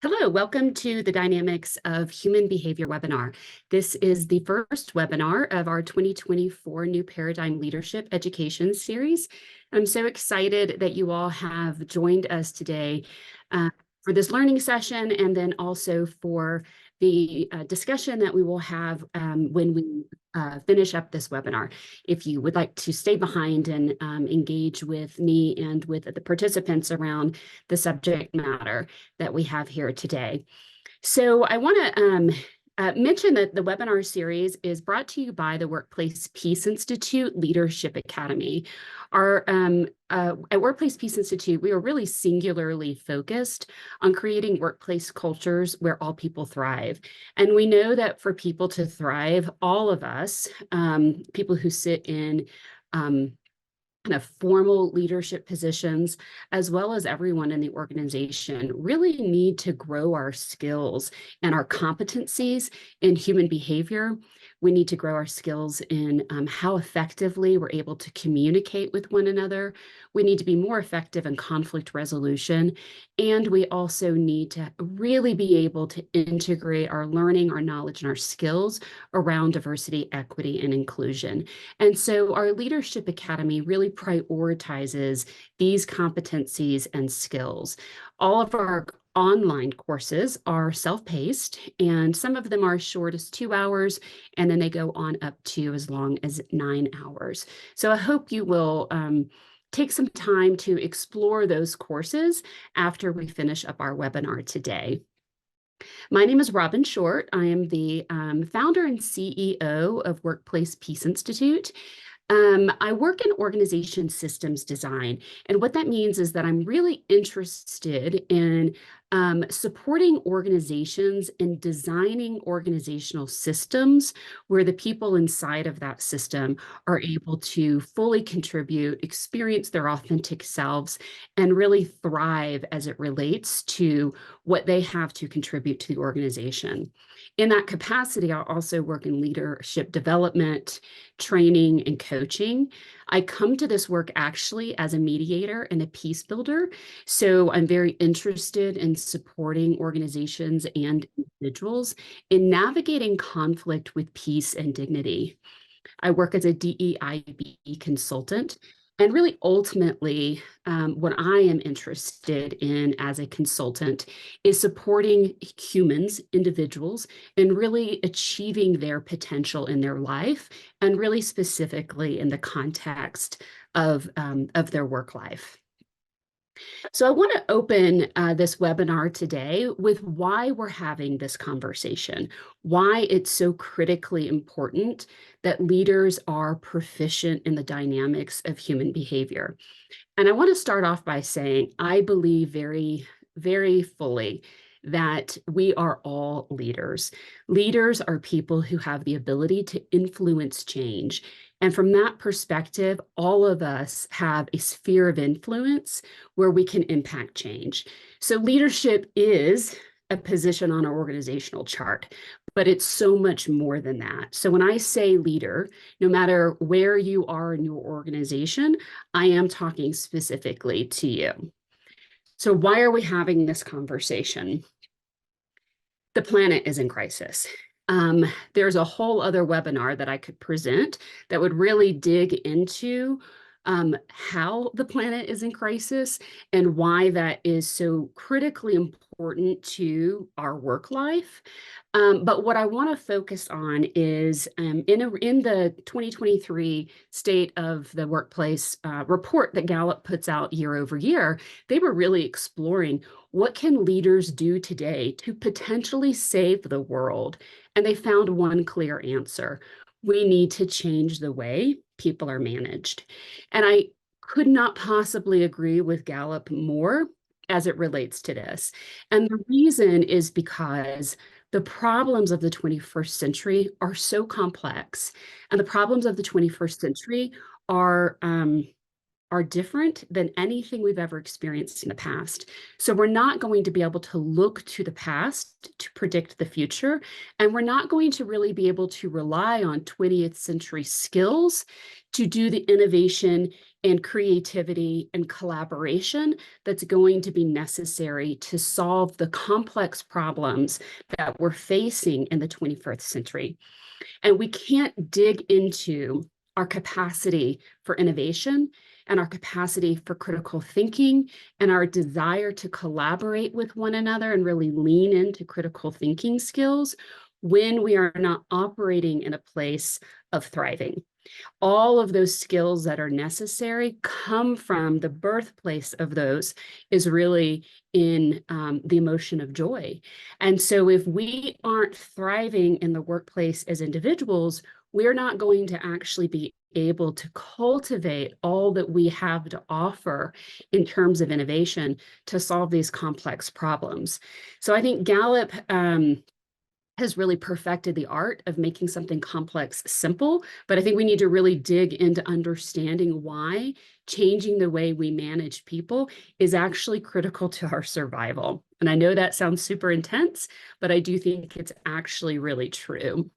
Hello, welcome to the Dynamics of Human Behavior webinar. This is the first webinar of our 2024 New Paradigm Leadership Education Series. I'm so excited that you all have joined us today for this learning session, and then also for the discussion that we will have when we finish up this webinar. If you would like to stay behind and engage with me and with the participants around the subject matter that we have here today. So I want to mention that the webinar series is brought to you by the Workplace Peace Institute Leadership Academy. At Workplace Peace Institute, we are really singularly focused on creating workplace cultures where all people thrive. And we know that for people to thrive, all of us, people who sit in kind of formal leadership positions, as well as everyone in the organization, really need to grow our skills and our competencies in human behavior. We need to grow our skills in how effectively we're able to communicate with one another. We need to be more effective in conflict resolution. And we also need to really be able to integrate our learning, our knowledge, and our skills around diversity, equity, and inclusion. And so our Leadership Academy really prioritizes these competencies and skills. All of our online courses are self-paced, and some of them are as short as 2 hours, and then they go on up to as long as 9 hours. So I hope you will take some time to explore those courses after we finish up our webinar today. My name is Robyn Short. I am the founder and CEO of Workplace Peace Institute. I work in organization systems design, and what that means is that I'm really interested in supporting organizations in designing organizational systems where the people inside of that system are able to fully contribute, experience their authentic selves, and really thrive as it relates to what they have to contribute to the organization. In that capacity, I also work in leadership development, training, and coaching. I come to this work actually as a mediator and a peace builder. So I'm very interested in supporting organizations and individuals in navigating conflict with peace and dignity. I work as a DEIB consultant. And really, ultimately, what I am interested in as a consultant is supporting humans, individuals, and really achieving their potential in their life, and really specifically in the context of their work life. So I want to open this webinar today with why we're having this conversation, why it's so critically important that leaders are proficient in the dynamics of human behavior. And I want to start off by saying I believe very, very fully that we are all leaders. Leaders are people who have the ability to influence change. And from that perspective, all of us have a sphere of influence where we can impact change. So leadership is a position on our organizational chart, but it's so much more than that. So when I say leader, no matter where you are in your organization, I am talking specifically to you. So why are we having this conversation? The planet is in crisis. There's a whole other webinar that I could present that would really dig into how the planet is in crisis and why that is so critically important to our work life. But what I want to focus on is in the 2023 State of the Workplace report that Gallup puts out year over year, they were really exploring what can leaders do today to potentially save the world? And they found one clear answer. We need to change the way people are managed. And I could not possibly agree with Gallup more as it relates to this. And the reason is because the problems of the 21st century are so complex, and the problems of the 21st century are different than anything we've ever experienced in the past. So we're not going to be able to look to the past to predict the future, and we're not going to really be able to rely on 20th century skills to do the innovation and creativity and collaboration that's going to be necessary to solve the complex problems that we're facing in the 21st century. And we can't dig into our capacity for innovation and our capacity for critical thinking and our desire to collaborate with one another and really lean into critical thinking skills when we are not operating in a place of thriving. All of those skills that are necessary come from the birthplace of those is really in the emotion of joy. And so if we aren't thriving in the workplace as individuals, we're not going to actually be able to cultivate all that we have to offer in terms of innovation to solve these complex problems. So I think Gallup has really perfected the art of making something complex simple. But I think we need to really dig into understanding why changing the way we manage people is actually critical to our survival. And I know that sounds super intense, but I do think it's actually really true.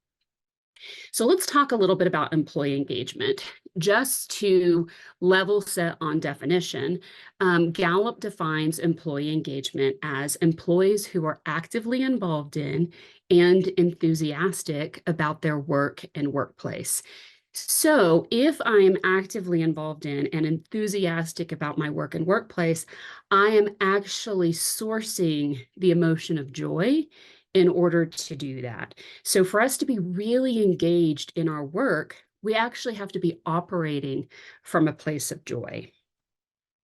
So let's talk a little bit about employee engagement. Just to level set on definition, Gallup defines employee engagement as employees who are actively involved in and enthusiastic about their work and workplace. So if I'm actively involved in and enthusiastic about my work and workplace, I am actually sourcing the emotion of joy in order to do that. So for us to be really engaged in our work, we actually have to be operating from a place of joy.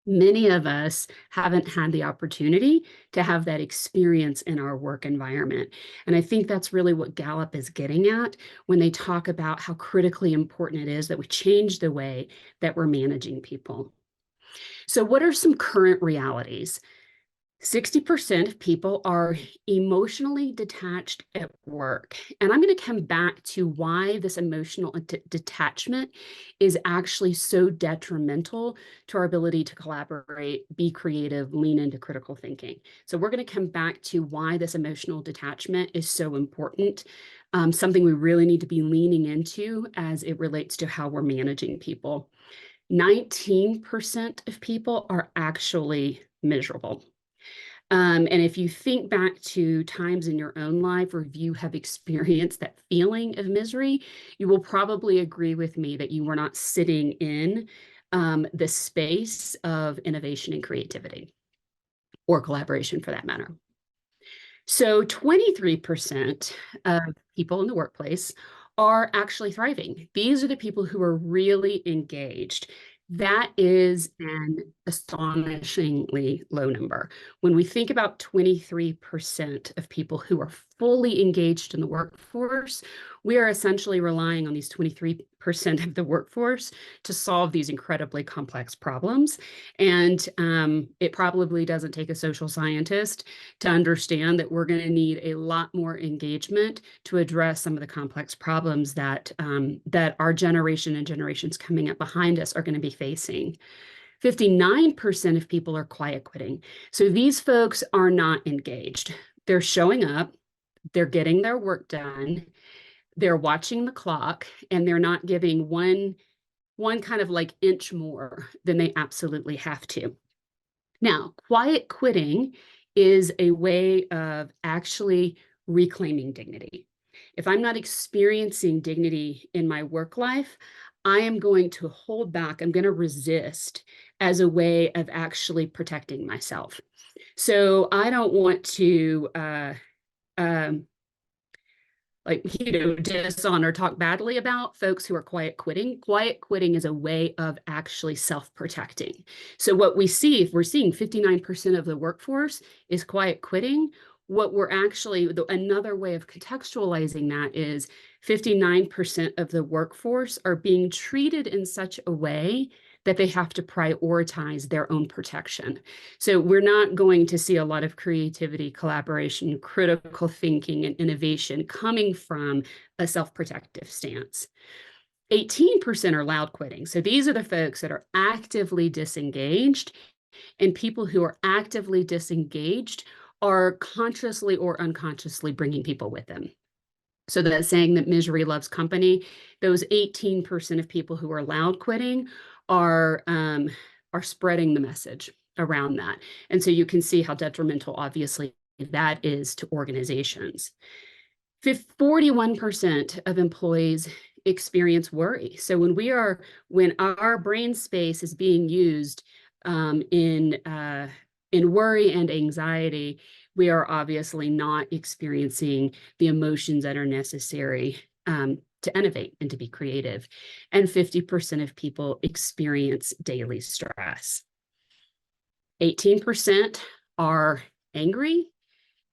Many of us haven't had the opportunity to have that experience in our work environment. And I think that's really what Gallup is getting at when they talk about how critically important it is that we change the way that we're managing people. So what are some current realities? 60% of people are emotionally detached at work. And I'm going to come back to why this emotional detachment is actually so detrimental to our ability to collaborate, be creative, lean into critical thinking. So we're going to come back to why this emotional detachment is so important, something we really need to be leaning into as it relates to how we're managing people. 19% of people are actually miserable. And if you think back to times in your own life where you have experienced that feeling of misery, you will probably agree with me that you were not sitting in the space of innovation and creativity, or collaboration for that matter. So 23% of people in the workplace are actually thriving. These are the people who are really engaged. That is an astonishingly low number. When we think about 23% of people who are fully engaged in the workforce, we are essentially relying on these 23% of the workforce to solve these incredibly complex problems. And it probably doesn't take a social scientist to understand that we're going to need a lot more engagement to address some of the complex problems that that our generation and generations coming up behind us are going to be facing. 59% of people are quiet quitting. So these folks are not engaged. They're showing up, they're getting their work done, they're watching the clock, and they're not giving one kind of like inch more than they absolutely have to. Now, quiet quitting is a way of actually reclaiming dignity. If I'm not experiencing dignity in my work life, I am going to hold back. I'm going to resist as a way of actually protecting myself. So I don't want to um, dishonor, talk badly about folks who are quiet quitting. Quiet quitting is a way of actually self-protecting. So what we see, if we're seeing 59% of the workforce is quiet quitting, what we're actually, another way of contextualizing that is 59% of the workforce are being treated in such a way that they have to prioritize their own protection. So we're not going to see a lot of creativity, collaboration, critical thinking, and innovation coming from a self-protective stance. 18% are loud quitting. So these are the folks that are actively disengaged, and people who are actively disengaged are consciously or unconsciously bringing people with them. So that saying that misery loves company, those 18% of people who are loud quitting are spreading the message around that. And so you can see how detrimental, obviously, that is to organizations. 41% of employees experience worry. So when our brain space is being used in worry and anxiety, we are obviously not experiencing the emotions that are necessary to innovate and to be creative. And 50% of people experience daily stress. 18% are angry,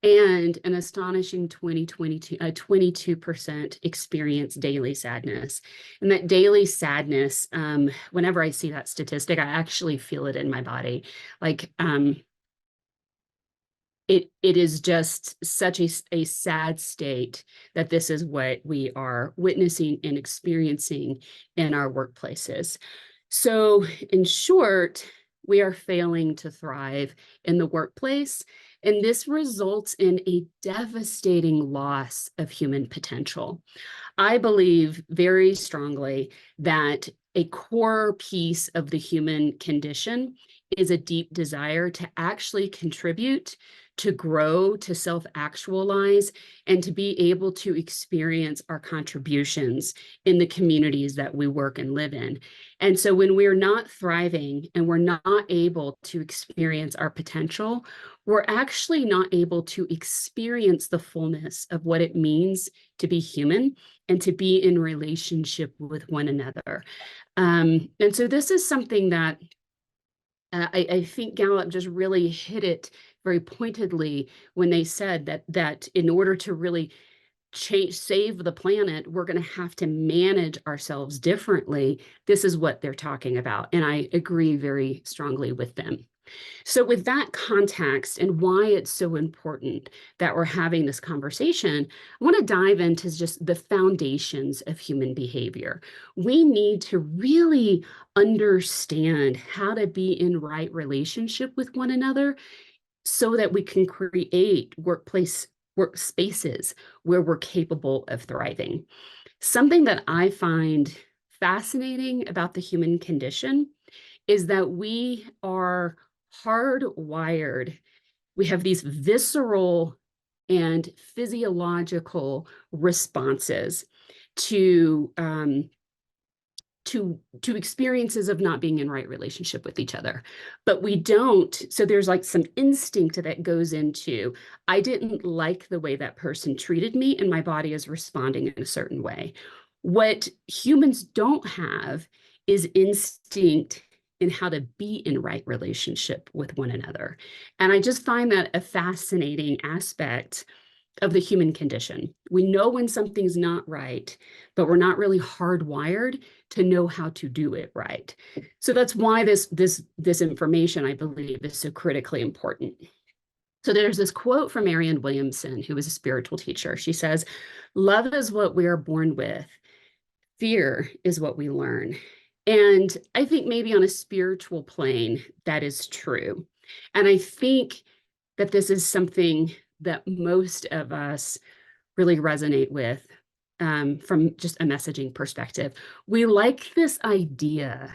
and an astonishing 22% experience daily sadness. And that daily sadness, whenever I see that statistic, I actually feel it in my body. Like it is just such a sad state that this is what we are witnessing and experiencing in our workplaces. So in short, we are failing to thrive in the workplace, and this results in a devastating loss of human potential. I believe very strongly that a core piece of the human condition is a deep desire to actually contribute, to grow, to self-actualize, and to be able to experience our contributions in the communities that we work and live in. And so when we're not thriving and we're not able to experience our potential, we're actually not able to experience the fullness of what it means to be human and to be in relationship with one another. And so this is something that I think Gallup just really hit it very pointedly when they said that in order to really save the planet, we're going to have to manage ourselves differently. This is what they're talking about, and I agree very strongly with them. So with that context and why it's so important that we're having this conversation, I want to dive into just the foundations of human behavior. We need to really understand how to be in right relationship with one another so that we can create workspaces where we're capable of thriving. Something that I find fascinating about the human condition is that we are hardwired. We have these visceral and physiological responses to experiences of not being in right relationship with each other. But we don't, so there's like some instinct that goes into, I didn't like the way that person treated me and my body is responding in a certain way. What humans don't have is instinct in how to be in right relationship with one another. And I just find that a fascinating aspect of the human condition. We know when something's not right, but we're not really hardwired to know how to do it right. So that's why this information, I believe, is so critically important. So there's this quote from Marianne Williamson, who was a spiritual teacher. She says, "Love is what we are born with. Fear is what we learn." And I think maybe on a spiritual plane, that is true. And I think that this is something that most of us really resonate with from just a messaging perspective. We like this idea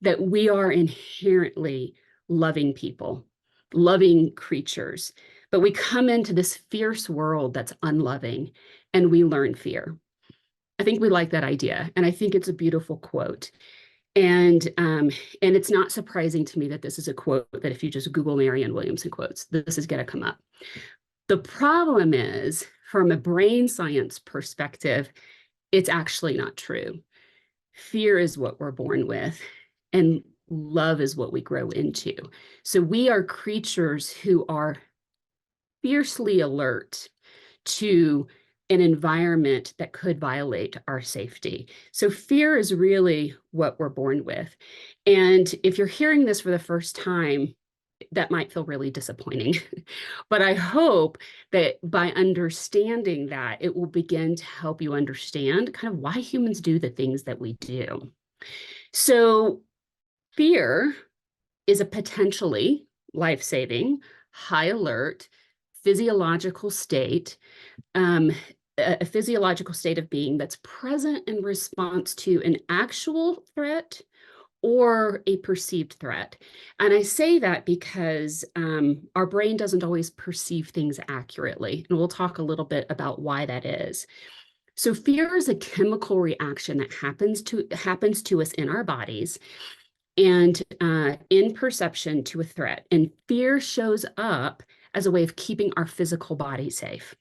that we are inherently loving people, loving creatures, but we come into this fierce world that's unloving and we learn fear. I think we like that idea, and I think it's a beautiful quote. And it's not surprising to me that this is a quote that if you just Google Marianne Williamson quotes, this is going to come up. The problem is, from a brain science perspective, it's actually not true. Fear is what we're born with, and love is what we grow into. So we are creatures who are fiercely alert to an environment that could violate our safety. So fear is really what we're born with. And if you're hearing this for the first time, that might feel really disappointing. But I hope that by understanding that, it will begin to help you understand kind of why humans do the things that we do. So fear is a potentially life-saving, high alert, physiological state, a physiological state of being that's present in response to an actual threat or a perceived threat. And I say that because our brain doesn't always perceive things accurately. And we'll talk a little bit about why that is. So fear is a chemical reaction that happens to us in our bodies and in perception to a threat. And fear shows up as a way of keeping our physical body safe.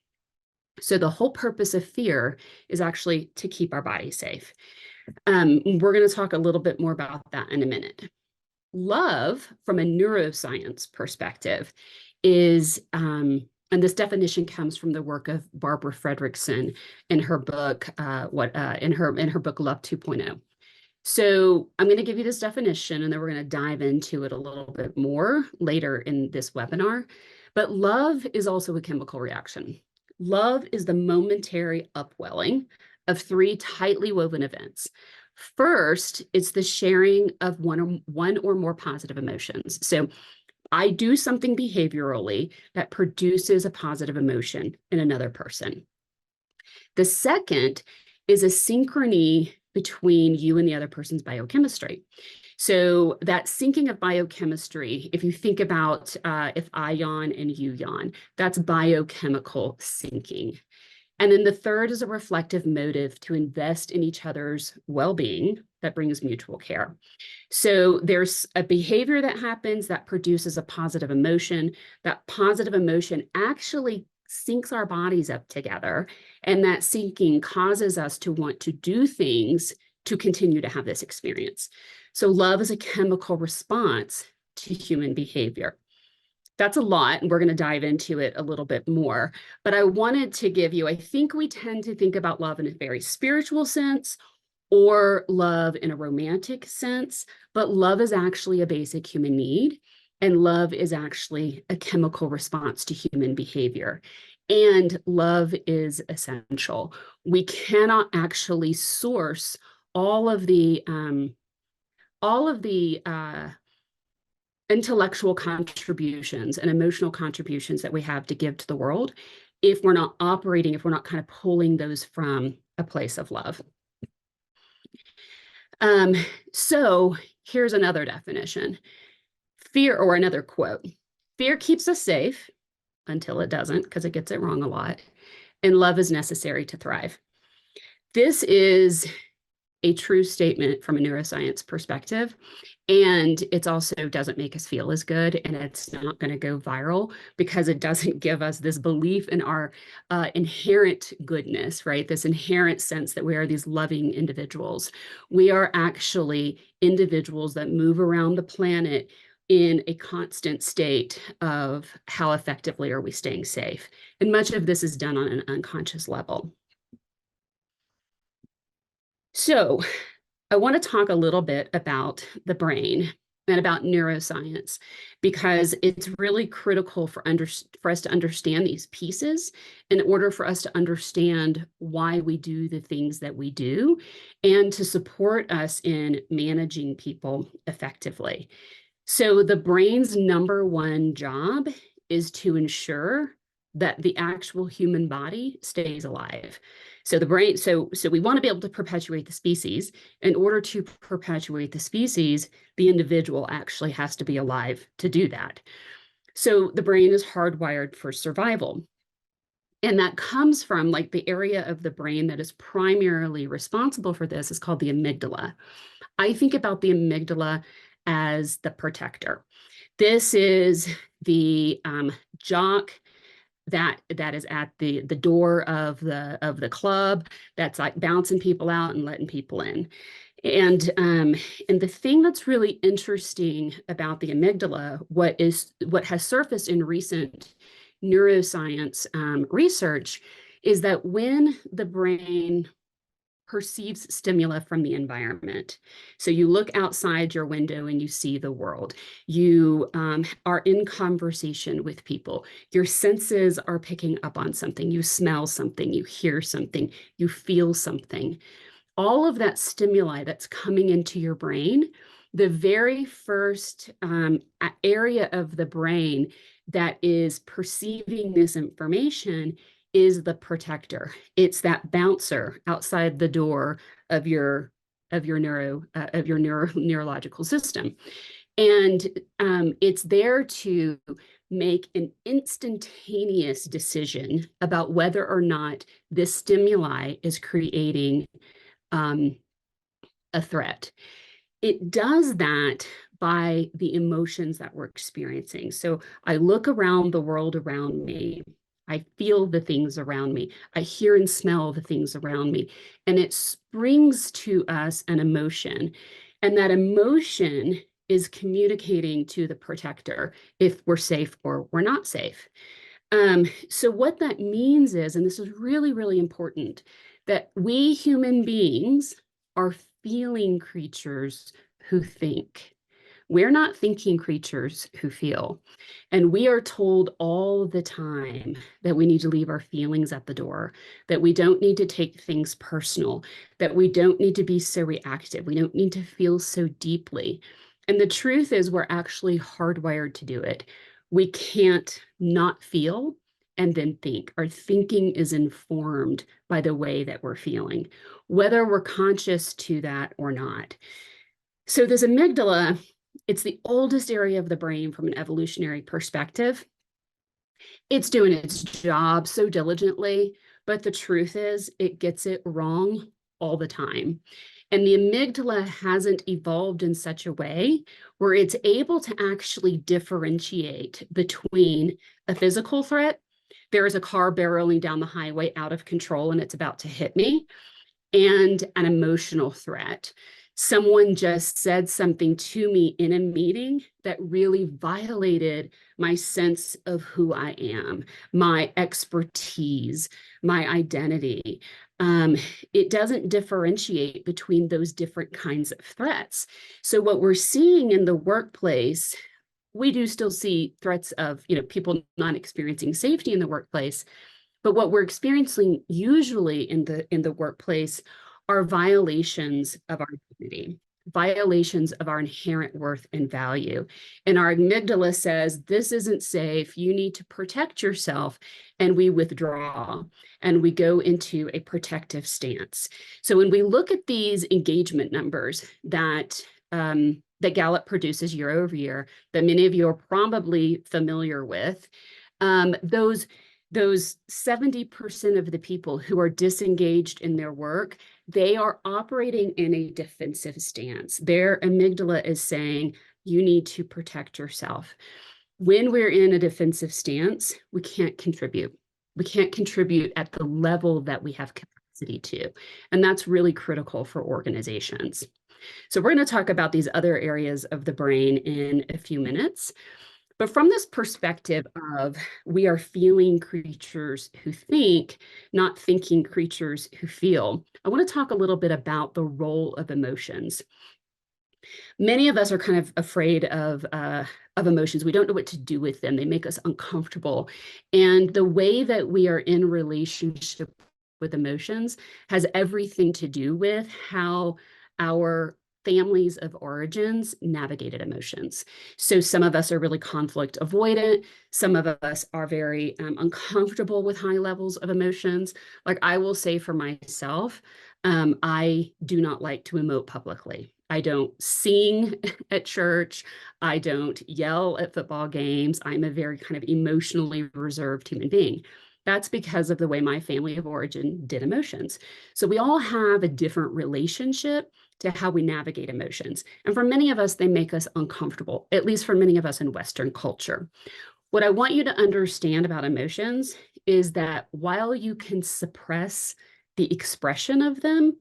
So the whole purpose of fear is actually to keep our body safe. We're going to talk a little bit more about that in a minute. Love, from a neuroscience perspective, is, and this definition comes from the work of Barbara Fredrickson in her book, in her book Love 2.0. So I'm going to give you this definition, and then we're going to dive into it a little bit more later in this webinar. But love is also a chemical reaction. Love is the momentary upwelling of three tightly woven events. First, it's the sharing of one or more positive emotions. So I do something behaviorally that produces a positive emotion in another person. The second is a synchrony between you and the other person's biochemistry. So that syncing of biochemistry, if you think about if I yawn and you yawn, that's biochemical syncing. And then the third is a reflective motive to invest in each other's well-being that brings mutual care. So there's a behavior that happens that produces a positive emotion. That positive emotion actually syncs our bodies up together. And that syncing causes us to want to do things to continue to have this experience. So love is a chemical response to human behavior. That's a lot, and we're going to dive into it a little bit more. But I wanted to give you, I think we tend to think about love in a very spiritual sense or love in a romantic sense, but love is actually a basic human need, and love is actually a chemical response to human behavior. And love is essential. We cannot actually source all of the intellectual contributions and emotional contributions that we have to give to the world if we're not kind of pulling those from a place of love. So here's another definition. Fear, or another quote, fear keeps us safe until it doesn't, because it gets it wrong a lot. And love is necessary to thrive. This is a true statement from a neuroscience perspective. And it also doesn't make us feel as good, and it's not going to go viral because it doesn't give us this belief in our inherent goodness, right? This inherent sense that we are these loving individuals. We are actually individuals that move around the planet in a constant state of how effectively are we staying safe. And much of this is done on an unconscious level. So I want to talk a little bit about the brain and about neuroscience, because it's really critical for us to understand these pieces in order for us to understand why we do the things that we do and to support us in managing people effectively. So the brain's number one job is to ensure that the actual human body stays alive. So the brain, so we want to be able to perpetuate the species. In order to perpetuate the species, the individual actually has to be alive to do that. So the brain is hardwired for survival. And that comes from, like, the area of the brain that is primarily responsible for this is called the amygdala. I think about the amygdala as the protector. This is the jock that is at the door of the club, that's like bouncing people out and letting people in. And the thing that's really interesting about the amygdala, what has surfaced in recent neuroscience research, is that when the brain perceives stimuli from the environment. So you look outside your window and you see the world. You are in conversation with people. Your senses are picking up on something. You smell something, you hear something, you feel something. All of that stimuli that's coming into your brain, the very first area of the brain that is perceiving this information is the protector. It's that bouncer outside the door of your of your neurological system. And it's there to make an instantaneous decision about whether or not this stimuli is creating a threat. It does that by the emotions that we're experiencing. So I look around the world around me. I feel the things around me. I hear and smell the things around me. And it springs to us an emotion. And that emotion is communicating to the protector if we're safe or we're not safe. So what that means is, and this is really, really important, that we human beings are feeling creatures who think. We're not thinking creatures who feel. And we are told all the time that we need to leave our feelings at the door, that we don't need to take things personal, that we don't need to be so reactive. We don't need to feel so deeply. And the truth is, we're actually hardwired to do it. We can't not feel and then think. Our thinking is informed by the way that we're feeling, whether we're conscious to that or not. So this amygdala, it's the oldest area of the brain from an evolutionary perspective. It's doing its job so diligently, but the truth is it gets it wrong all the time. And the amygdala hasn't evolved in such a way where it's able to actually differentiate between a physical threat. There is a car barreling down the highway out of control and it's about to hit me, and an emotional threat. Someone just said something to me in a meeting that really violated my sense of who I am, my expertise, my identity. It doesn't differentiate between those different kinds of threats. So what we're seeing in the workplace, we do still see threats of, people not experiencing safety in the workplace. But what we're experiencing usually in the workplace are violations of our dignity, violations of our inherent worth and value. And our amygdala says, this isn't safe, you need to protect yourself. And we withdraw and we go into a protective stance. So when we look at these engagement numbers that Gallup produces year over year, that many of you are probably familiar with, those 70% of the people who are disengaged in their work, they are operating in a defensive stance. Their amygdala is saying, you need to protect yourself. When we're in a defensive stance, we can't contribute. We can't contribute at the level that we have capacity to. And that's really critical for organizations. So we're going to talk about these other areas of the brain in a few minutes. But from this perspective of we are feeling creatures who think, not thinking creatures who feel, I want to talk a little bit about the role of emotions. Many of us are kind of afraid of emotions. We don't know what to do with them. They make us uncomfortable. And the way that we are in relationship with emotions has everything to do with how our families of origins navigated emotions. So some of us are really conflict avoidant. Some of us are very uncomfortable with high levels of emotions. Like I will say for myself, I do not like to emote publicly. I don't sing at church. I don't yell at football games. I'm a very kind of emotionally reserved human being. That's because of the way my family of origin did emotions. So we all have a different relationship to how we navigate emotions. And for many of us, they make us uncomfortable, at least for many of us in Western culture. What I want you to understand about emotions is that while you can suppress the expression of them,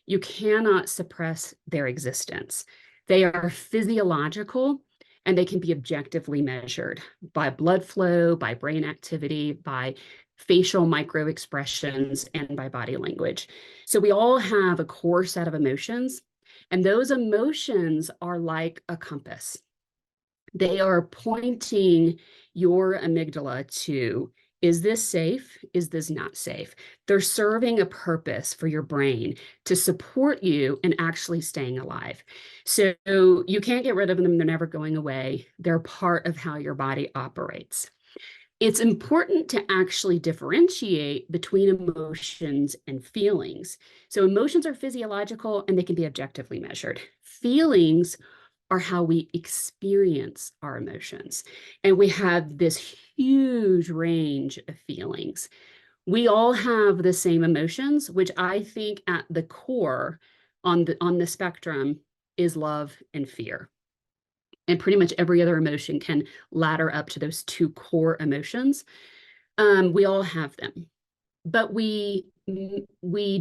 you cannot suppress their existence. They are physiological and they can be objectively measured by blood flow, by brain activity, by facial micro expressions, and by body language. So we all have a core set of emotions, and those emotions are like a compass. They are pointing your amygdala to, is this safe? Is this not safe? They're serving a purpose for your brain to support you in actually staying alive. So you can't get rid of them. They're never going away. They're part of how your body operates. It's important to actually differentiate between emotions and feelings. So emotions are physiological and they can be objectively measured. Feelings are how we experience our emotions. And we have this huge range of feelings. We all have the same emotions, which I think at the core on the spectrum is love and fear. And pretty much every other emotion can ladder up to those two core emotions. We all have them, but we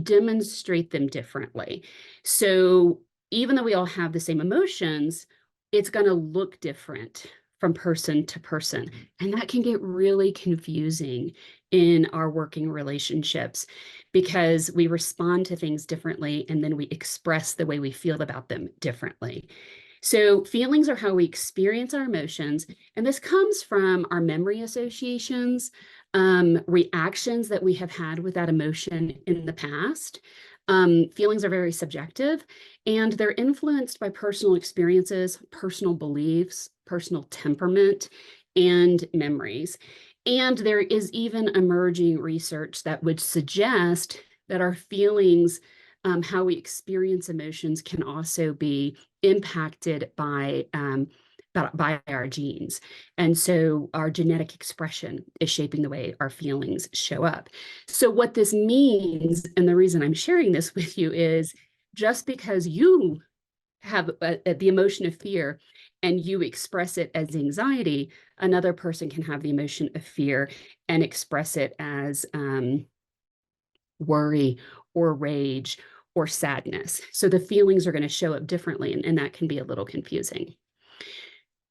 demonstrate them differently. So even though we all have the same emotions, it's going to look different from person to person. And that can get really confusing in our working relationships because we respond to things differently and then we express the way we feel about them differently. So feelings are how we experience our emotions, and this comes from our memory associations, reactions that we have had with that emotion in the past. Feelings are very subjective, and they're influenced by personal experiences, personal beliefs, personal temperament, and memories. And there is even emerging research that would suggest that our feelings, how we experience emotions, can also be impacted by our genes. And so our genetic expression is shaping the way our feelings show up. So what this means, and the reason I'm sharing this with you, is just because you have the emotion of fear and you express it as anxiety, another person can have the emotion of fear and express it as worry or rage or sadness. So the feelings are going to show up differently, and that can be a little confusing.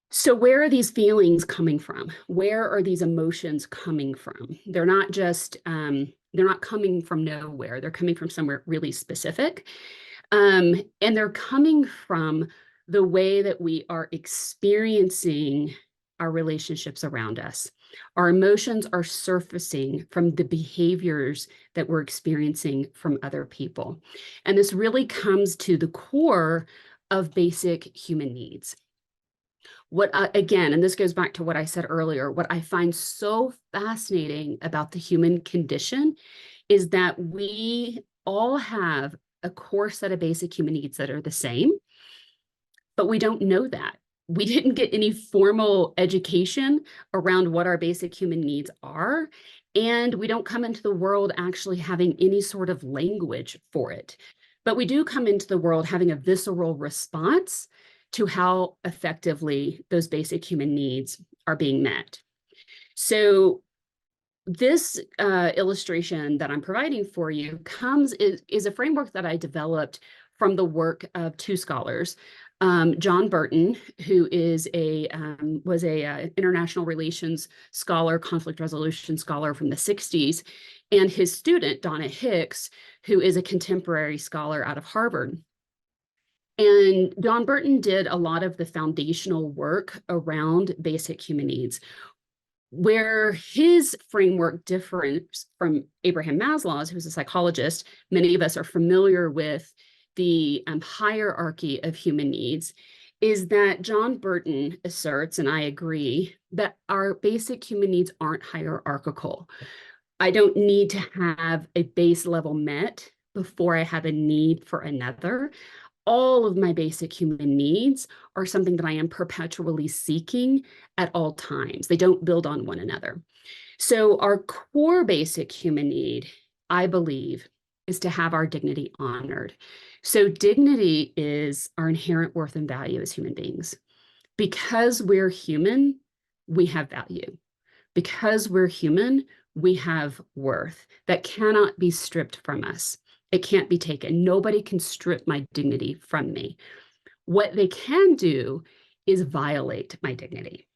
So where are these feelings coming from? Where are these emotions coming from? They're not just, they're not coming from nowhere. They're coming from somewhere really specific. And they're coming from the way that we are experiencing our relationships around us. Our emotions are surfacing from the behaviors that we're experiencing from other people. And this really comes to the core of basic human needs. Again, and this goes back to what I said earlier, what I find so fascinating about the human condition is that we all have a core set of basic human needs that are the same, but we don't know that. We didn't get any formal education around what our basic human needs are, and we don't come into the world actually having any sort of language for it. But we do come into the world having a visceral response to how effectively those basic human needs are being met. So this illustration that I'm providing for you is a framework that I developed from the work of two scholars, John Burton, who is was a international relations scholar, conflict resolution scholar from the 60s, and his student, Donna Hicks, who is a contemporary scholar out of Harvard. And John Burton did a lot of the foundational work around basic human needs. Where his framework differs from Abraham Maslow's, who's a psychologist, many of us are familiar with the hierarchy of human needs, is that John Burton asserts, and I agree, that our basic human needs aren't hierarchical. I don't need to have a base level met before I have a need for another. All of my basic human needs are something that I am perpetually seeking at all times. They don't build on one another. So our core basic human need, I believe, is to have our dignity honored. So dignity is our inherent worth and value as human beings. Because we're human, we have value. Because we're human, we have worth that cannot be stripped from us. It can't be taken. Nobody can strip my dignity from me. What they can do is violate my dignity.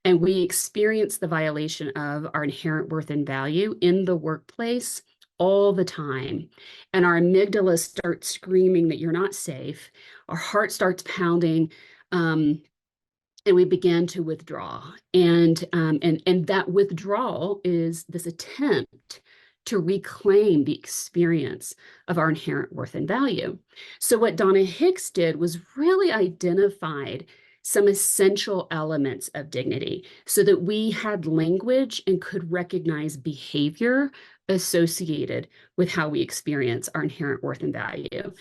And we experience the violation of our inherent worth and value in the workplace all the time. And our amygdala starts screaming that you're not safe. Our heart starts pounding. And we began to withdraw. And that withdrawal is this attempt to reclaim the experience of our inherent worth and value. So what Donna Hicks did was really identified some essential elements of dignity so that we had language and could recognize behavior associated with how we experience our inherent worth and value.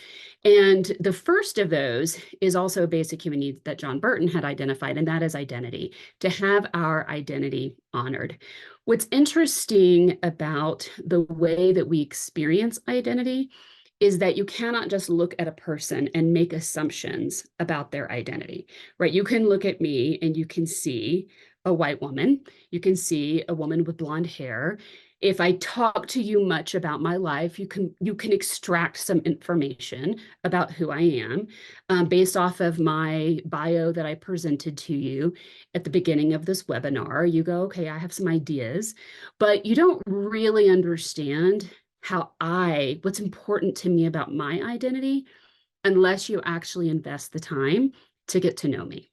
And the first of those is also a basic human need that John Burton had identified, and that is identity, to have our identity honored. What's interesting about the way that we experience identity is that you cannot just look at a person and make assumptions about their identity, right? You can look at me and you can see a white woman, you can see a woman with blonde hair. If I talk to you much about my life, you can extract some information about who I am based off of my bio that I presented to you at the beginning of this webinar. You go, okay, I have some ideas, but you don't really understand what's important to me about my identity unless you actually invest the time to get to know me.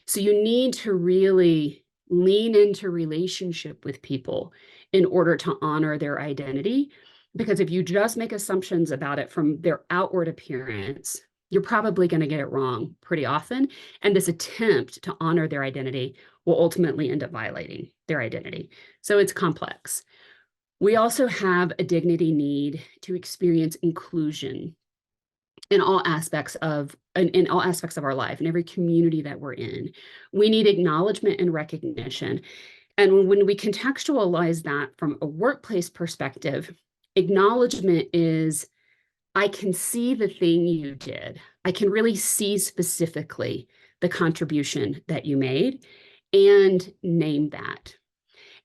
So you need to really lean into relationship with people in order to honor their identity. Because if you just make assumptions about it from their outward appearance, you're probably going to get it wrong pretty often. And this attempt to honor their identity will ultimately end up violating their identity. So it's complex. We also have a dignity need to experience inclusion in all aspects of our life, in every community that we're in. We need acknowledgement and recognition. And when we contextualize that from a workplace perspective, acknowledgement is, I can see the thing you did. I can really see specifically the contribution that you made and name that.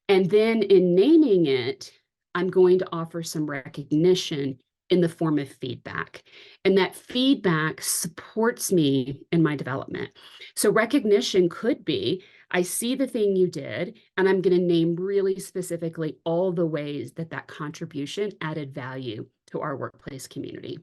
And then in naming it, I'm going to offer some recognition in the form of feedback. And that feedback supports me in my development. So recognition could be, I see the thing you did, and I'm going to name really specifically all the ways that that contribution added value to our workplace community.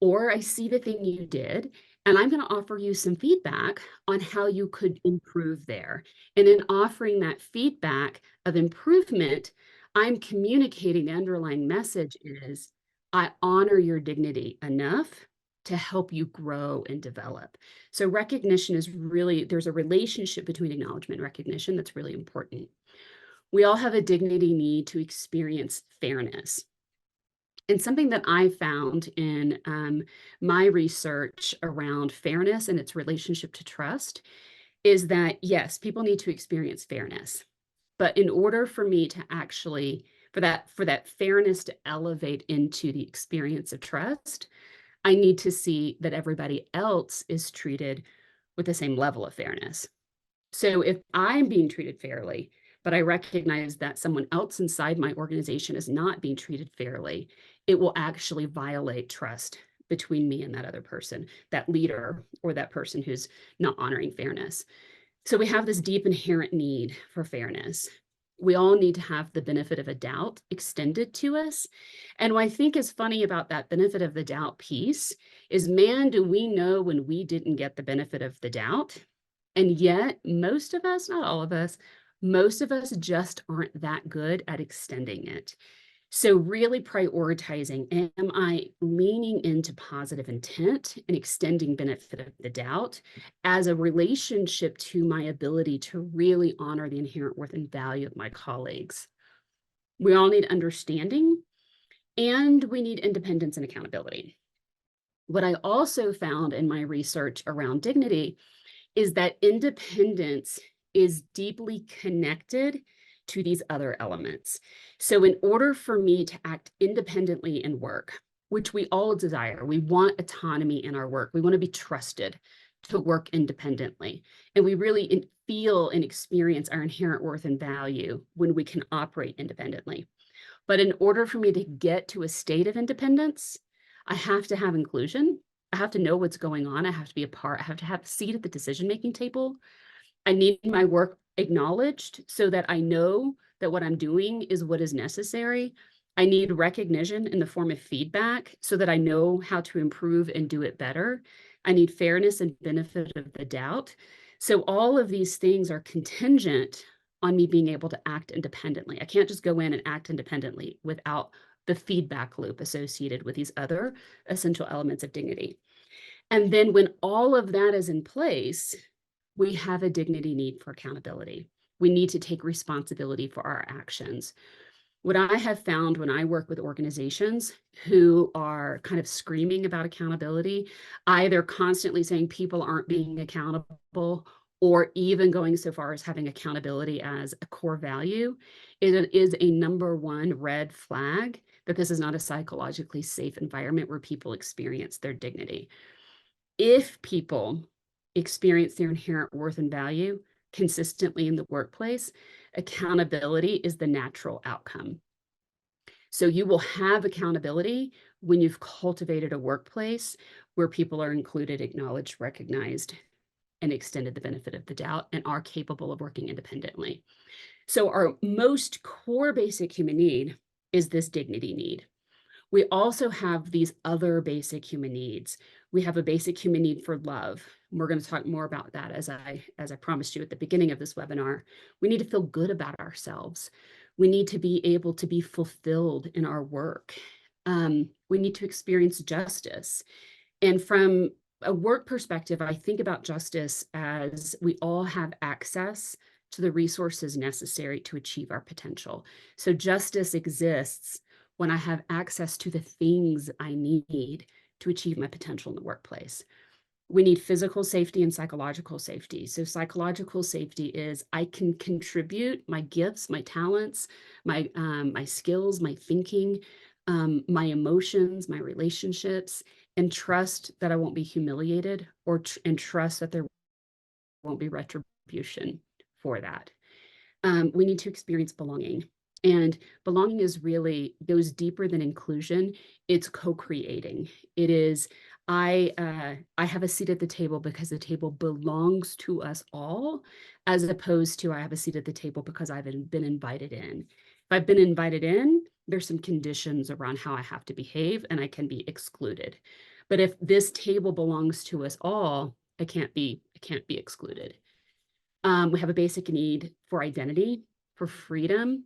Or I see the thing you did, and I'm going to offer you some feedback on how you could improve there. And in offering that feedback of improvement, I'm communicating the underlying message is, I honor your dignity enough to help you grow and develop. So recognition is really, there's a relationship between acknowledgement and recognition that's really important. We all have a dignity need to experience fairness. And something that I found in my research around fairness and its relationship to trust is that, yes, people need to experience fairness. But in order for me to actually, for that fairness to elevate into the experience of trust, I need to see that everybody else is treated with the same level of fairness. So if I'm being treated fairly, but I recognize that someone else inside my organization is not being treated fairly, it will actually violate trust between me and that other person, that leader or that person who's not honoring fairness. So we have this deep inherent need for fairness. We all need to have the benefit of a doubt extended to us. And what I think is funny about that benefit of the doubt piece is, man, do we know when we didn't get the benefit of the doubt? And yet most of us, not all of us, most of us just aren't that good at extending it. So really prioritizing, am I leaning into positive intent and extending benefit of the doubt as a relationship to my ability to really honor the inherent worth and value of my colleagues? We all need understanding, and we need independence and accountability. What I also found in my research around dignity is that independence is deeply connected to these other elements. So in order for me to act independently in work, which we all desire, we want autonomy in our work. We want to be trusted to work independently. And we really feel and experience our inherent worth and value when we can operate independently. But in order for me to get to a state of independence, I have to have inclusion. I have to know what's going on. I have to be a part. I have to have a seat at the decision-making table. I need my work acknowledged so that I know that what I'm doing is what is necessary. I need recognition in the form of feedback so that I know how to improve and do it better. I need fairness and benefit of the doubt. So all of these things are contingent on me being able to act independently. I can't just go in and act independently without the feedback loop associated with these other essential elements of dignity. And then when all of that is in place, we have a dignity need for accountability. We need to take responsibility for our actions. What I have found when I work with organizations who are kind of screaming about accountability, either constantly saying people aren't being accountable or even going so far as having accountability as a core value, it is a number one red flag that this is not a psychologically safe environment where people experience their dignity. If people experience their inherent worth and value consistently in the workplace, accountability is the natural outcome. So you will have accountability when you've cultivated a workplace where people are included, acknowledged, recognized, and extended the benefit of the doubt and are capable of working independently. So our most core basic human need is this dignity need. We also have these other basic human needs. We have a basic human need for love. We're going to talk more about that as I promised you at the beginning of this webinar. We need to feel good about ourselves. We need to be able to be fulfilled in our work. We need to experience justice. And from a work perspective, I think about justice as we all have access to the resources necessary to achieve our potential. So justice exists when I have access to the things I need to achieve my potential in the workplace. We need physical safety and psychological safety. So psychological safety is I can contribute my gifts, my talents, my skills, my thinking, my emotions, my relationships, and trust that I won't be humiliated and trust that there won't be retribution for that. We need to experience belonging. And belonging goes deeper than inclusion. It's co-creating. It is, I have a seat at the table because the table belongs to us all, as opposed to I have a seat at the table because I've been invited in. If I've been invited in, there's some conditions around how I have to behave and I can be excluded. But if this table belongs to us all, I can't be excluded. We have a basic need for identity, for freedom,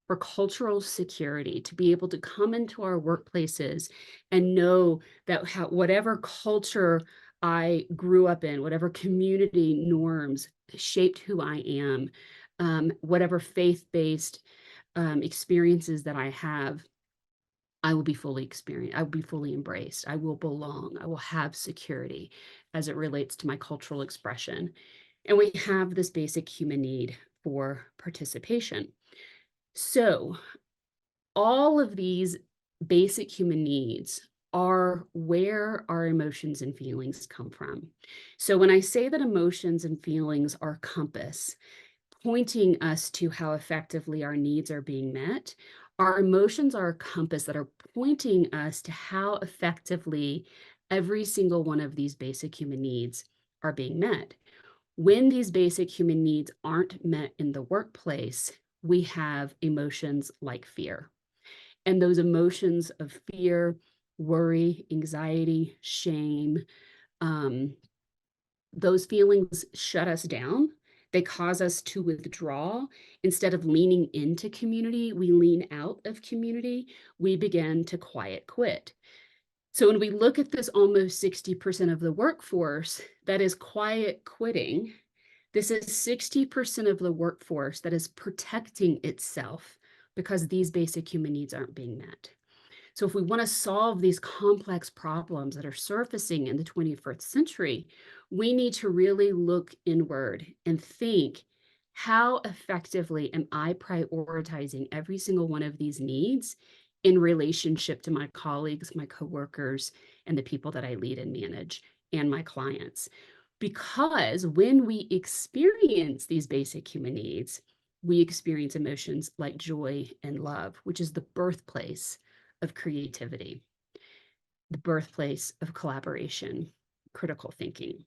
for cultural security, to be able to come into our workplaces and know that whatever culture I grew up in, whatever community norms shaped who I am, whatever faith-based experiences that I have, I will be fully experienced. I will be fully embraced. I will belong. I will have security as it relates to my cultural expression. And we have this basic human need for participation. So all of these basic human needs are where our emotions and feelings come from. So when I say that emotions and feelings are a compass, pointing us to how effectively our needs are being met, our emotions are a compass that are pointing us to how effectively every single one of these basic human needs are being met. When these basic human needs aren't met in the workplace, we have emotions like fear. And those emotions of fear, worry, anxiety, shame, those feelings shut us down. They cause us to withdraw. Instead of leaning into community, we lean out of community. We begin to quiet quit. So when we look at this almost 60% of the workforce that is quiet quitting, this is 60% of the workforce that is protecting itself because these basic human needs aren't being met. So if we want to solve these complex problems that are surfacing in the 21st century, we need to really look inward and think, how effectively am I prioritizing every single one of these needs in relationship to my colleagues, my coworkers, and the people that I lead and manage, and my clients? Because when we experience these basic human needs, we experience emotions like joy and love, which is the birthplace of creativity, the birthplace of collaboration, critical thinking.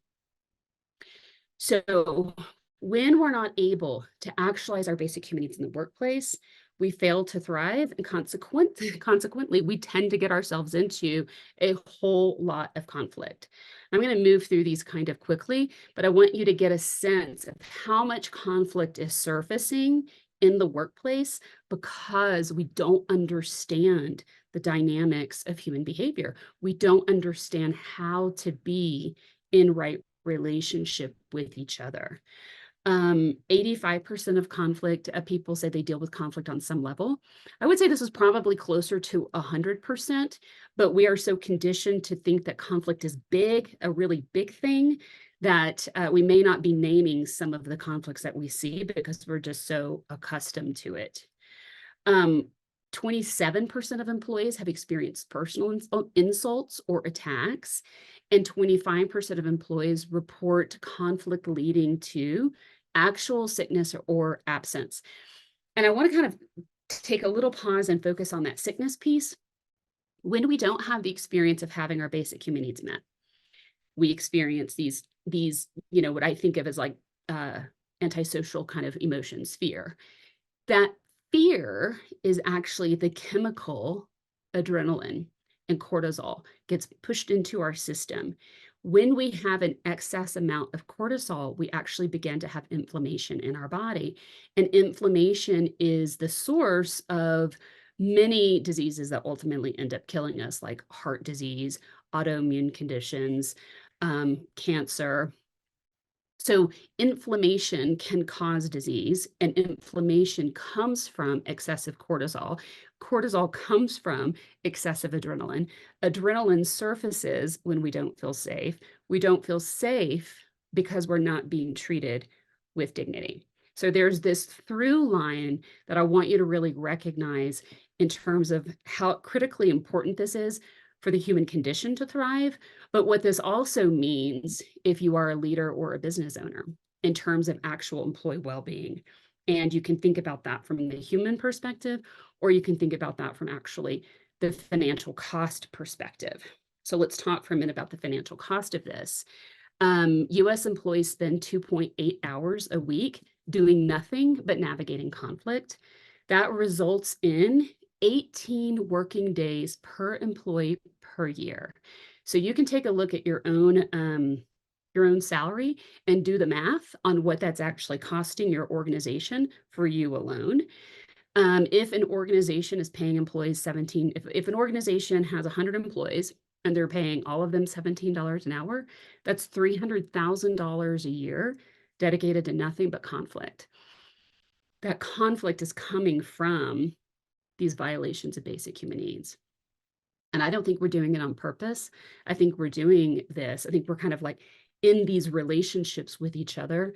So when we're not able to actualize our basic human needs in the workplace, we fail to thrive, and consequently, we tend to get ourselves into a whole lot of conflict. I'm going to move through these kind of quickly, but I want you to get a sense of how much conflict is surfacing in the workplace because we don't understand the dynamics of human behavior. We don't understand how to be in right relationship with each other. 85% of conflict, people say they deal with conflict on some level. I would say this is probably closer to 100%, but we are so conditioned to think that conflict is big, a really big thing, that we may not be naming some of the conflicts that we see because we're just so accustomed to it. 27% of employees have experienced personal insults or attacks, and 25% of employees report conflict leading to actual sickness or absence. And I want to kind of take a little pause and focus on that sickness piece. When we don't have the experience of having our basic human needs met, we experience these, what I think of as like antisocial kind of emotions, fear. That fear is actually the chemical adrenaline and cortisol gets pushed into our system. When we have an excess amount of cortisol, we actually begin to have inflammation in our body. And inflammation is the source of many diseases that ultimately end up killing us, like heart disease, autoimmune conditions, cancer. So inflammation can cause disease, and inflammation comes from excessive cortisol. Cortisol comes from excessive adrenaline. Adrenaline surfaces when we don't feel safe. We don't feel safe because we're not being treated with dignity. So there's this through line that I want you to really recognize in terms of how critically important this is for the human condition to thrive, but what this also means if you are a leader or a business owner in terms of actual employee well-being. And you can think about that from the human perspective, or you can think about that from actually the financial cost perspective. So let's talk for a minute about the financial cost of this. US employees spend 2.8 hours a week doing nothing but navigating conflict. That results in 18 working days per employee per year. So you can take a look at your own salary and do the math on what that's actually costing your organization for you alone. If an organization is paying employees if an organization has 100 employees and they're paying all of them $17 an hour, that's $300,000 a year dedicated to nothing but conflict. That conflict is coming from these violations of basic human needs. And I don't think we're doing it on purpose. I think we're doing this. I think we're kind of like in these relationships with each other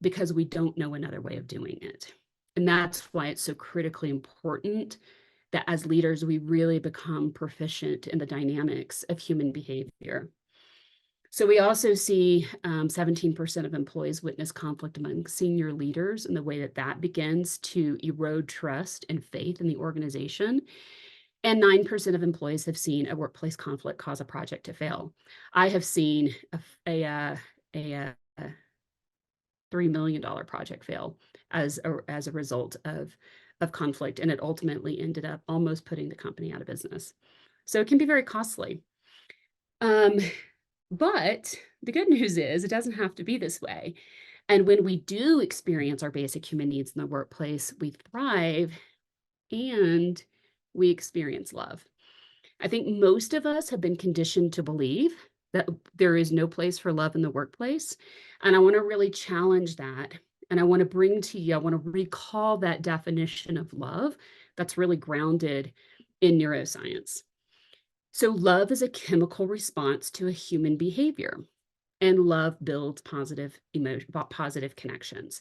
because we don't know another way of doing it. And that's why it's so critically important that as leaders, we really become proficient in the dynamics of human behavior. So we also see 17% of employees witness conflict among senior leaders, and the way that that begins to erode trust and faith in the organization. And 9% of employees have seen a workplace conflict cause a project to fail. I have seen a $3 million project fail as a result of conflict, and it ultimately ended up almost putting the company out of business. So it can be very costly. But the good news is it doesn't have to be this way. And when we do experience our basic human needs in the workplace, we thrive and we experience love. I think most of us have been conditioned to believe that there is no place for love in the workplace. And I want to really challenge that. And I want to bring to you, I want to recall that definition of love that's really grounded in neuroscience. So love is a chemical response to a human behavior, and love builds positive connections.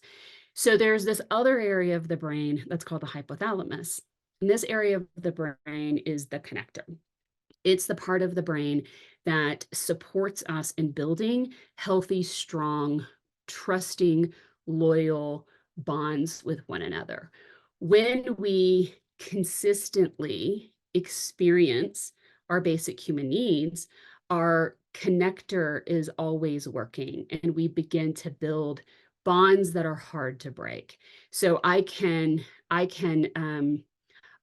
So there's this other area of the brain that's called the hypothalamus. And this area of the brain is the connector. It's the part of the brain that supports us in building healthy, strong, trusting, loyal bonds with one another. When we consistently experience our basic human needs, our connector is always working, and we begin to build bonds that are hard to break. So I can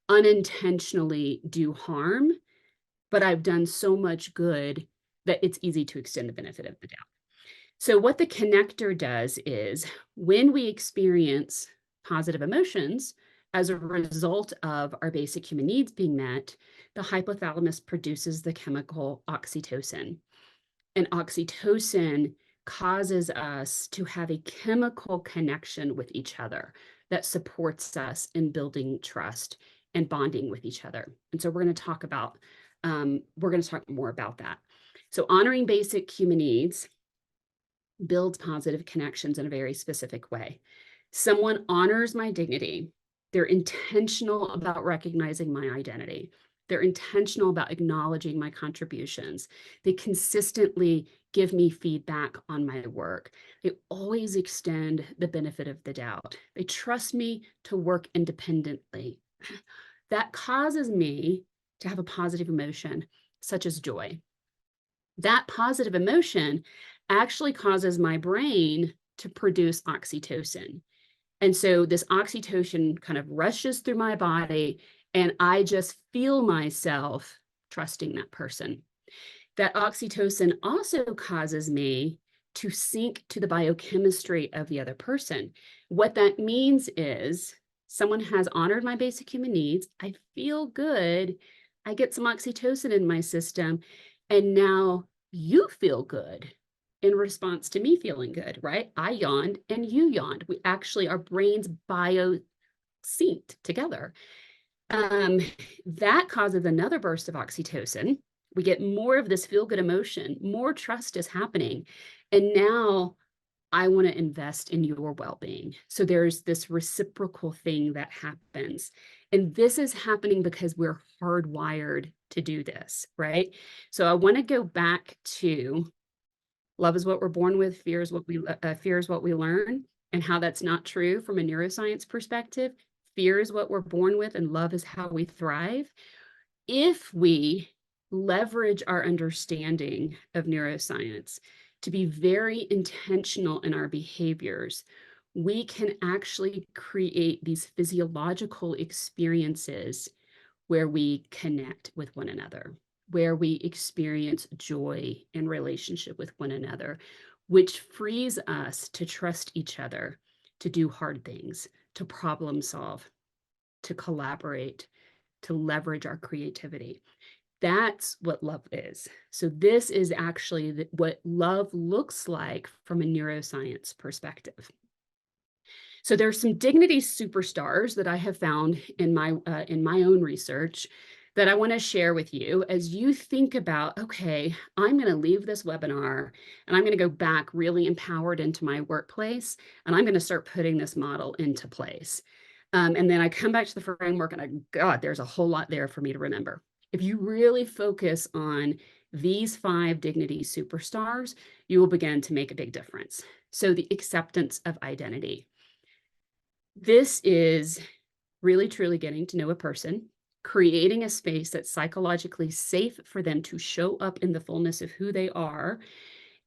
unintentionally do harm, but I've done so much good that it's easy to extend the benefit of the doubt. So what the connector does is when we experience positive emotions as a result of our basic human needs being met, the hypothalamus produces the chemical oxytocin. And oxytocin causes us to have a chemical connection with each other that supports us in building trust and bonding with each other. And so we're going to talk more about that. So honoring basic human needs builds positive connections in a very specific way. Someone honors my dignity. They're intentional about recognizing my identity. They're intentional about acknowledging my contributions. They consistently give me feedback on my work. They always extend the benefit of the doubt. They trust me to work independently. That causes me to have a positive emotion, such as joy. That positive emotion actually causes my brain to produce oxytocin. And so this oxytocin kind of rushes through my body, and I just feel myself trusting that person. That oxytocin also causes me to sync to the biochemistry of the other person. What that means is someone has honored my basic human needs. I feel good. I get some oxytocin in my system. And now you feel good in response to me feeling good, right? I yawned and you yawned. We actually, our brains bio synced together. That causes another burst of oxytocin. We get more of this feel good emotion, more trust is happening. And now I want to invest in your well-being. So there's this reciprocal thing that happens. And this is happening because we're hardwired to do this, right? So I want to go back to love is what we're born with, fear is what we learn, and how that's not true from a neuroscience perspective. Fear is what we're born with, and love is how we thrive. If we leverage our understanding of neuroscience to be very intentional in our behaviors, we can actually create these physiological experiences where we connect with one another, where we experience joy in relationship with one another, which frees us to trust each other, to do hard things, to problem solve, to collaborate, to leverage our creativity. That's what love is. So this is actually what love looks like from a neuroscience perspective. So there's some dignity superstars that I have found in my own research that I want to share with you as you think about, okay, I'm going to leave this webinar and I'm going to go back really empowered into my workplace, and I'm going to start putting this model into place. And then I come back to the framework and God, there's a whole lot there for me to remember. If you really focus on these 5 dignity superstars, you will begin to make a big difference. So the acceptance of identity. This is really truly getting to know a person, creating a space that's psychologically safe for them to show up in the fullness of who they are,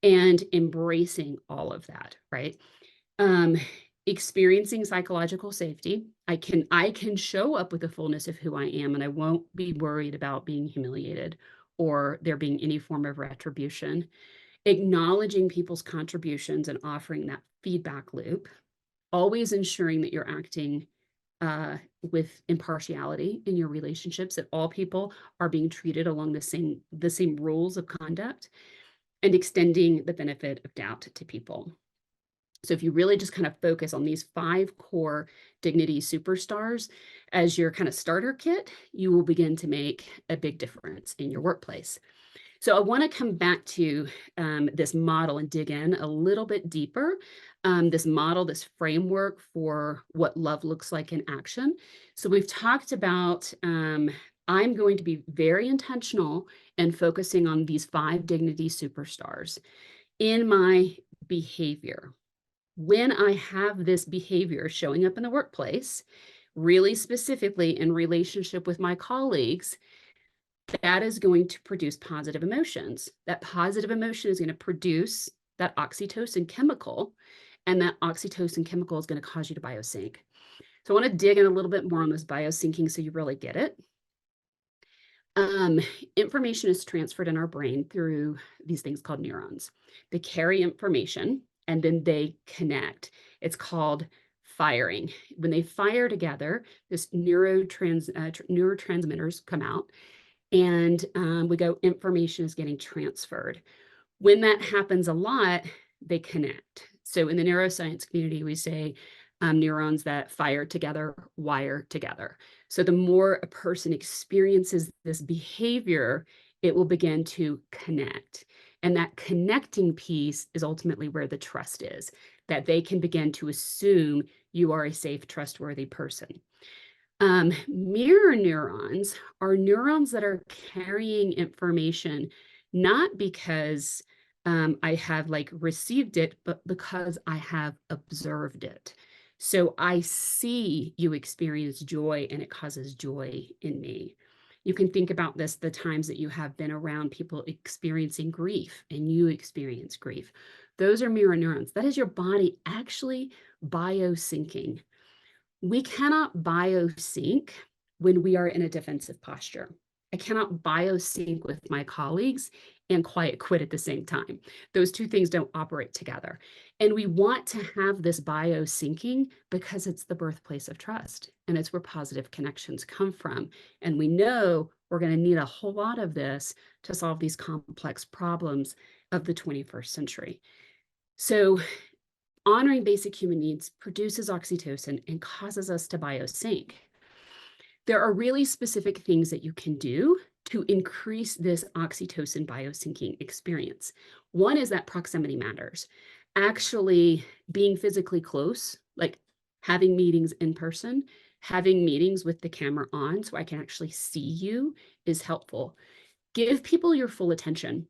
and embracing all of that, right? Experiencing psychological safety. I can show up with the fullness of who I am, and I won't be worried about being humiliated or there being any form of retribution. Acknowledging people's contributions and offering that feedback loop, always ensuring that you're acting with impartiality in your relationships, that all people are being treated along the same rules of conduct, and extending the benefit of doubt to people. So if you really just kind of focus on these 5 core dignity superstars as your kind of starter kit, you will begin to make a big difference in your workplace. So I want to come back to this model and dig in a little bit deeper. This model, this framework for what love looks like in action. So we've talked about, I'm going to be very intentional and focusing on these 5 dignity superstars in my behavior. When I have this behavior showing up in the workplace, really specifically in relationship with my colleagues, that is going to produce positive emotions. That positive emotion is going to produce that oxytocin chemical, and that oxytocin chemical is going to cause you to biosync. So I want to dig in a little bit more on this biosyncing so you really get it. Information is transferred in our brain through these things called neurons. They carry information and then they connect. It's called firing. When they fire together, this neurotransmitters come out, and we go, information is getting transferred. When that happens a lot, they connect. So in the neuroscience community, we say neurons that fire together wire together. So the more a person experiences this behavior, it will begin to connect. And that connecting piece is ultimately where the trust is, that they can begin to assume you are a safe, trustworthy person. Mirror neurons are neurons that are carrying information, not because I have like received it, but because I have observed it. So I see you experience joy and it causes joy in me. You can think about this, the times that you have been around people experiencing grief and you experience grief. Those are mirror neurons. That is your body actually biosyncing. We cannot biosync when we are in a defensive posture. I cannot biosync with my colleagues and quiet quit at the same time. Those two things don't operate together. And we want to have this biosyncing because it's the birthplace of trust and it's where positive connections come from. And we know we're going to need a whole lot of this to solve these complex problems of the 21st century. So honoring basic human needs produces oxytocin and causes us to biosync. There are really specific things that you can do to increase this oxytocin biosyncing experience. One is that proximity matters. Actually being physically close, like having meetings in person, having meetings with the camera on so I can actually see you is helpful. Give people your full attention.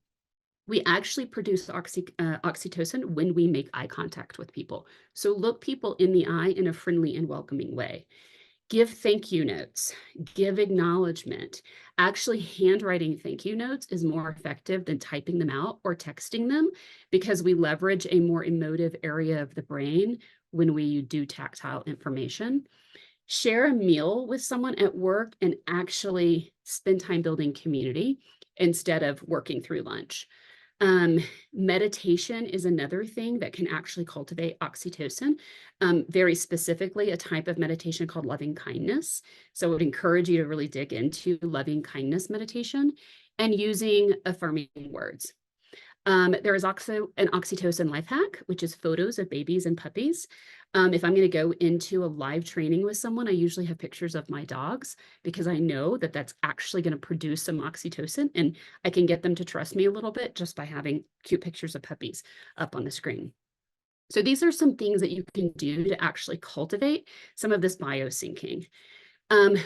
We actually produce oxytocin when we make eye contact with people. So look people in the eye in a friendly and welcoming way. Give thank you notes, give acknowledgement. Actually, handwriting thank you notes is more effective than typing them out or texting them because we leverage a more emotive area of the brain when we do tactile information. Share a meal with someone at work and actually spend time building community instead of working through lunch. Meditation is another thing that can actually cultivate oxytocin, very specifically a type of meditation called loving kindness. So I would encourage you to really dig into loving kindness meditation and using affirming words. There is also an oxytocin life hack, which is photos of babies and puppies. If I'm going to go into a live training with someone, I usually have pictures of my dogs because I know that that's actually going to produce some oxytocin and I can get them to trust me a little bit just by having cute pictures of puppies up on the screen. So these are some things that you can do to actually cultivate some of this biosyncing.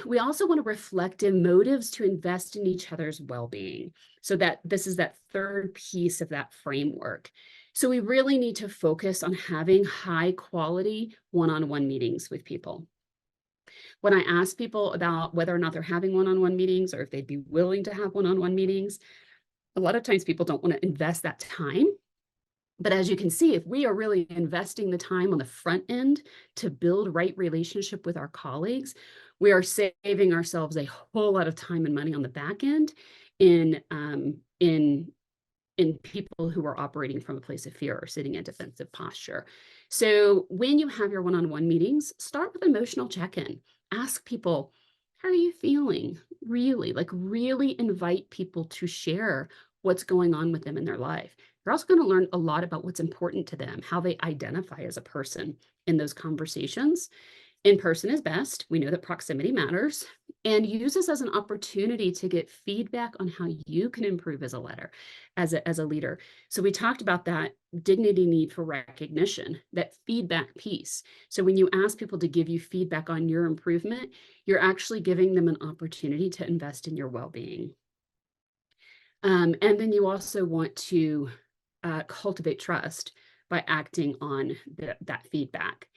We also want to reflect in motives to invest in each other's well-being. So that this is that third piece of that framework. So we really need to focus on having high quality one-on-one meetings with people. When I ask people about whether or not they're having one-on-one meetings or if they'd be willing to have one-on-one meetings, a lot of times people don't want to invest that time. But as you can see, if we are really investing the time on the front end to build right relationship with our colleagues, we are saving ourselves a whole lot of time and money on the back end in people who are operating from a place of fear or sitting in defensive posture. So when you have your one-on-one meetings, start with emotional check-in. Ask people, how are you feeling? Really invite people to share what's going on with them in their life. You're also going to learn a lot about what's important to them, how they identify as a person in those conversations. In person is best. We know that proximity matters, and use this as an opportunity to get feedback on how you can improve as a leader. So we talked about that dignity need for recognition, that feedback piece. So when you ask people to give you feedback on your improvement, you're actually giving them an opportunity to invest in your well-being. And then you also want to cultivate trust by acting on that feedback.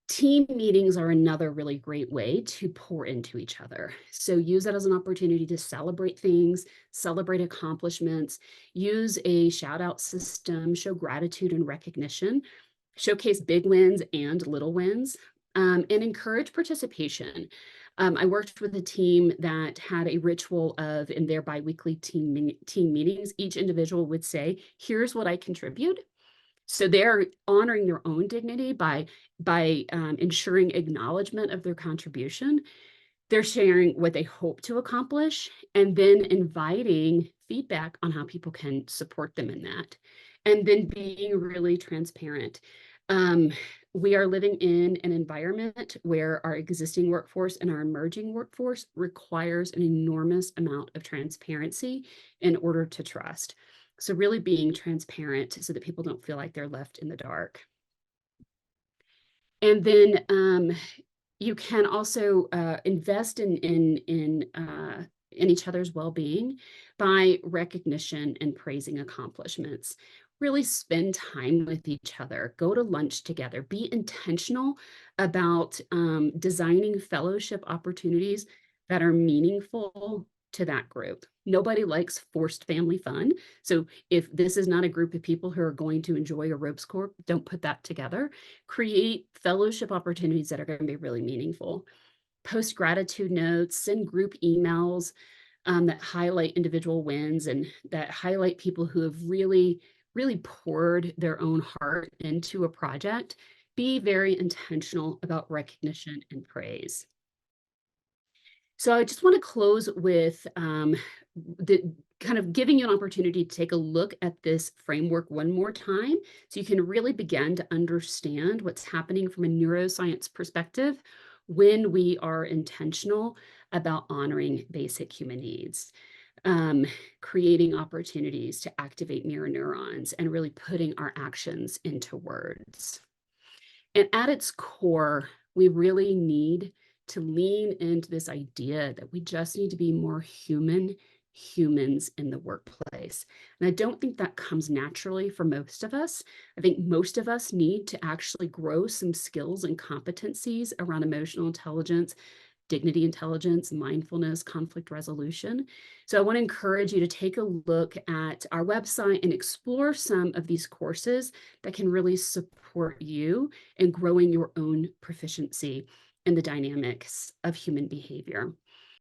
Team meetings are another really great way to pour into each other. So use that as an opportunity to celebrate things, celebrate accomplishments, use a shout out system, show gratitude and recognition, showcase big wins and little wins, and encourage participation. I worked with a team that had a ritual of, in their biweekly team meetings, each individual would say, here's what I contribute. So they're honoring their own dignity by ensuring acknowledgement of their contribution. They're sharing what they hope to accomplish and then inviting feedback on how people can support them in that. And then being really transparent. Um, we are living in an environment where our existing workforce and our emerging workforce requires an enormous amount of transparency in order to trust. So really being transparent so that people don't feel like they're left in the dark. And then you can also invest in each other's well-being by recognition and praising accomplishments. Really spend time with each other. Go to lunch together. Be intentional about designing fellowship opportunities that are meaningful to that group. Nobody likes forced family fun. So if this is not a group of people who are going to enjoy a ropes corp, don't put that together. Create fellowship opportunities that are going to be really meaningful. Post gratitude notes, send group emails that highlight individual wins and that highlight people who have really poured their own heart into a project. Be very intentional about recognition and praise. So I just want to close with the kind of giving you an opportunity to take a look at this framework one more time so you can really begin to understand what's happening from a neuroscience perspective when we are intentional about honoring basic human needs, um, creating opportunities to activate mirror neurons and really putting our actions into words. And at its core, we really need to lean into this idea that we just need to be more humans in the workplace. And I don't think that comes naturally for most of us. I think most of us need to actually grow some skills and competencies around emotional intelligence, dignity intelligence, mindfulness, conflict resolution. So I want to encourage you to take a look at our website and explore some of these courses that can really support you in growing your own proficiency in the dynamics of human behavior.